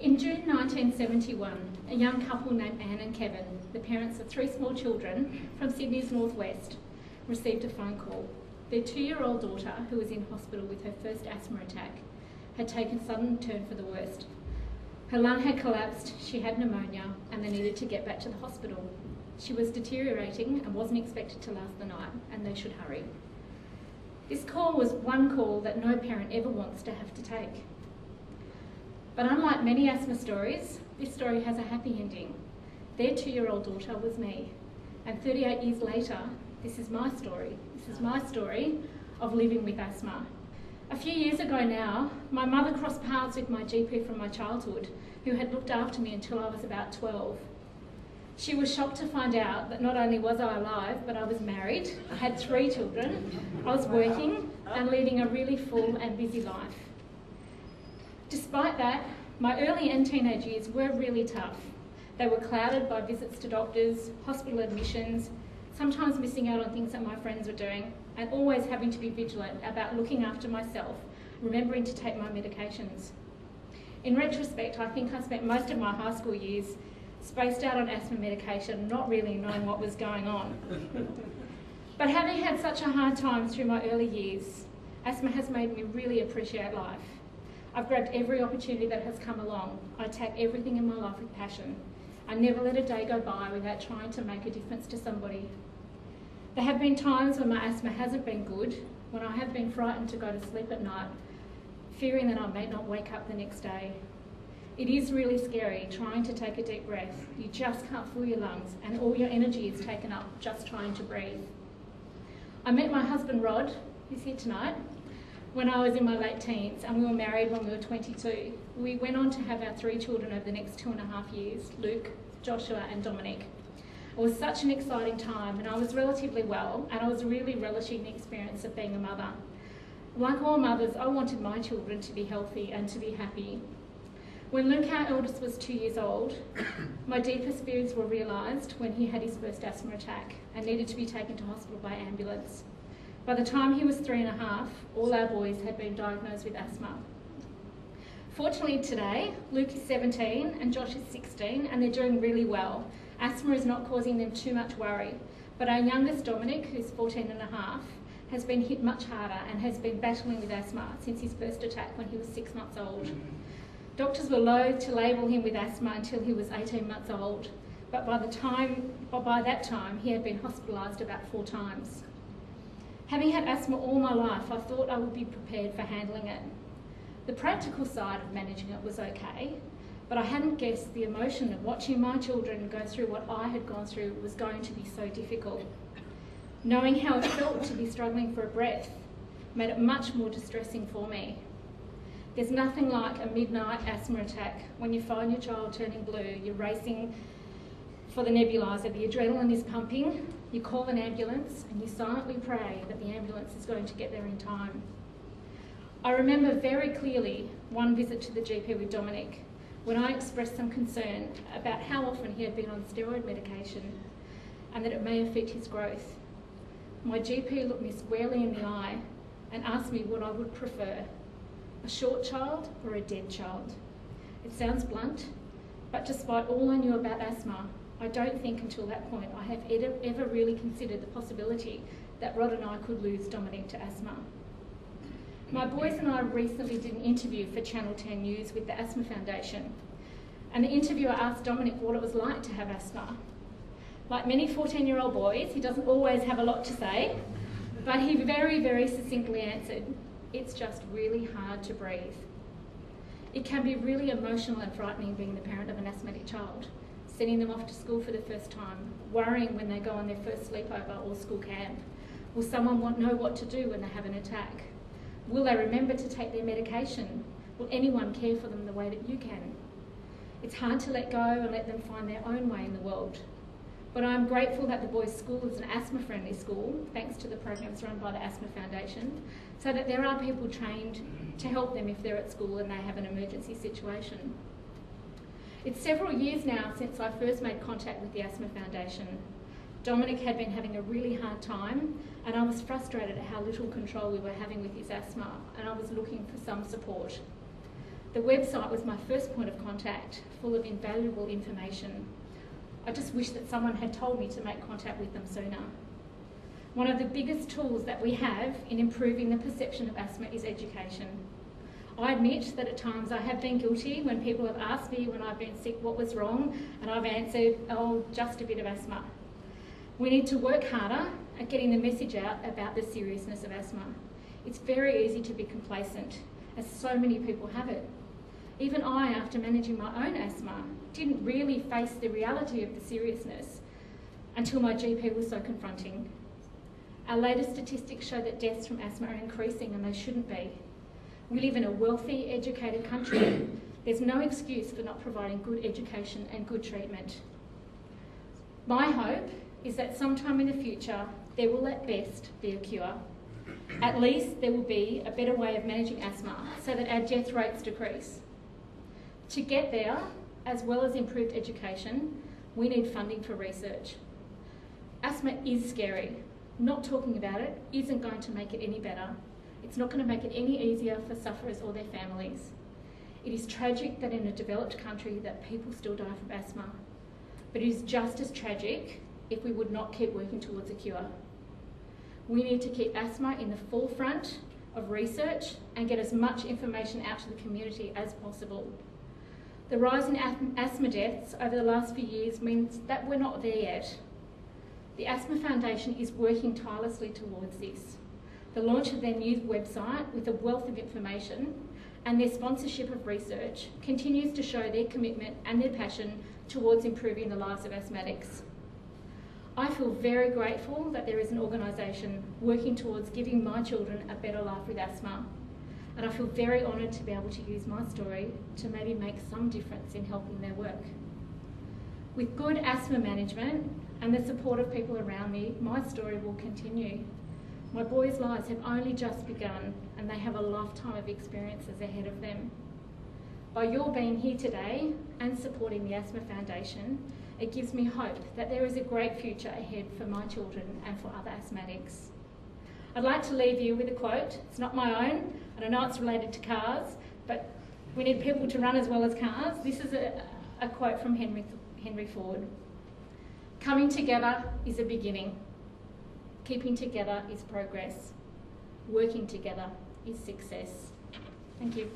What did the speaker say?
In June 1971, a young couple named Anne and Kevin, the parents of 3 small children from Sydney's northwest, received a phone call. Their 2-year-old daughter, who was in hospital with her first asthma attack, had taken a sudden turn for the worst. Her lung had collapsed, she had pneumonia, and they needed to get back to the hospital. She was deteriorating and wasn't expected to last the night, and they should hurry. This call was one call that no parent ever wants to have to take. But unlike many asthma stories, this story has a happy ending. Their 2-year-old daughter was me, and 38 years later, this is my story. This is my story of living with asthma. A few years ago now, my mother crossed paths with my GP from my childhood, who had looked after me until I was about 12. She was shocked to find out that not only was I alive, but I was married, I had 3 children, I was working and leading a really full and busy life. Despite that, my early and teenage years were really tough. They were clouded by visits to doctors, hospital admissions, sometimes missing out on things that my friends were doing, and always having to be vigilant about looking after myself, remembering to take my medications. In retrospect, I think I spent most of my high school years spaced out on asthma medication, not really knowing what was going on. But having had such a hard time through my early years, asthma has made me really appreciate life. I've grabbed every opportunity that has come along. I attack everything in my life with passion. I never let a day go by without trying to make a difference to somebody. There have been times when my asthma hasn't been good, when I have been frightened to go to sleep at night, fearing that I may not wake up the next day. It is really scary trying to take a deep breath. You just can't fill your lungs and all your energy is taken up just trying to breathe. I met my husband Rod, who's here tonight, when I was in my late teens, and we were married when we were 22. We went on to have our 3 children over the next 2.5 years, Luke, Joshua and Dominic. It was such an exciting time, and I was relatively well, and I was really relishing the experience of being a mother. Like all mothers, I wanted my children to be healthy and to be happy. When Luke, our eldest, was 2 years old, my deepest fears were realised when he had his first asthma attack and needed to be taken to hospital by ambulance. By the time he was 3.5, all our boys had been diagnosed with asthma. Fortunately today, Luke is 17 and Josh is 16, and they're doing really well. Asthma is not causing them too much worry, but our youngest, Dominic, who's 14.5, has been hit much harder and has been battling with asthma since his first attack when he was 6 months old. Doctors were loath to label him with asthma until he was 18 months old, but by that time he had been hospitalised about 4 times. Having had asthma all my life, I thought I would be prepared for handling it. The practical side of managing it was okay, but I hadn't guessed the emotion of watching my children go through what I had gone through was going to be so difficult. Knowing how it felt to be struggling for a breath made it much more distressing for me. There's nothing like a midnight asthma attack when you find your child turning blue, you're racing for the nebuliser, the adrenaline is pumping, you call an ambulance and you silently pray that the ambulance is going to get there in time. I remember very clearly one visit to the GP with Dominic when I expressed some concern about how often he had been on steroid medication and that it may affect his growth. My GP looked me squarely in the eye and asked me what I would prefer, a short child or a dead child. It sounds blunt, but despite all I knew about asthma, I don't think until that point I have ever really considered the possibility that Rod and I could lose Dominic to asthma. My boys and I recently did an interview for Channel 10 News with the Asthma Foundation, and the interviewer asked Dominic what it was like to have asthma. Like many 14-year-old boys, he doesn't always have a lot to say, but he very, very succinctly answered, "It's just really hard to breathe." It can be really emotional and frightening being the parent of an asthmatic child, sending them off to school for the first time, worrying when they go on their first sleepover or school camp. Will someone know what to do when they have an attack? Will they remember to take their medication? Will anyone care for them the way that you can? It's hard to let go and let them find their own way in the world. But I'm grateful that the boys' school is an asthma-friendly school, thanks to the programs run by the Asthma Foundation, so that there are people trained to help them if they're at school and they have an emergency situation. It's several years now since I first made contact with the Asthma Foundation. Dominic had been having a really hard time, and I was frustrated at how little control we were having with his asthma, and I was looking for some support. The website was my first point of contact, full of invaluable information. I just wish that someone had told me to make contact with them sooner. One of the biggest tools that we have in improving the perception of asthma is education. I admit that at times I have been guilty when people have asked me when I've been sick what was wrong, and I've answered, oh, just a bit of asthma. We need to work harder at getting the message out about the seriousness of asthma. It's very easy to be complacent, as so many people have it. Even I, after managing my own asthma, didn't really face the reality of the seriousness until my GP was so confronting. Our latest statistics show that deaths from asthma are increasing, and they shouldn't be. We live in a wealthy, educated country. There's no excuse for not providing good education and good treatment. My hope is that sometime in the future, there will at best be a cure. At least there will be a better way of managing asthma so that our death rates decrease. To get there, as well as improved education, we need funding for research. Asthma is scary. Not talking about it isn't going to make it any better. It's not going to make it any easier for sufferers or their families. It is tragic that in a developed country that people still die from asthma, but it is just as tragic if we would not keep working towards a cure. We need to keep asthma in the forefront of research and get as much information out to the community as possible. The rise in asthma deaths over the last few years means that we're not there yet. The Asthma Foundation is working tirelessly towards this. The launch of their new website with a wealth of information and their sponsorship of research continues to show their commitment and their passion towards improving the lives of asthmatics. I feel very grateful that there is an organisation working towards giving my children a better life with asthma, and I feel very honoured to be able to use my story to maybe make some difference in helping their work. With good asthma management and the support of people around me, my story will continue. My boys' lives have only just begun, and they have a lifetime of experiences ahead of them. By your being here today and supporting the Asthma Foundation, it gives me hope that there is a great future ahead for my children and for other asthmatics. I'd like to leave you with a quote. It's not my own, and I know it's related to cars, but we need people to run as well as cars. This is a quote from Henry Ford. Coming together is a beginning. Keeping together is progress. Working together is success. Thank you.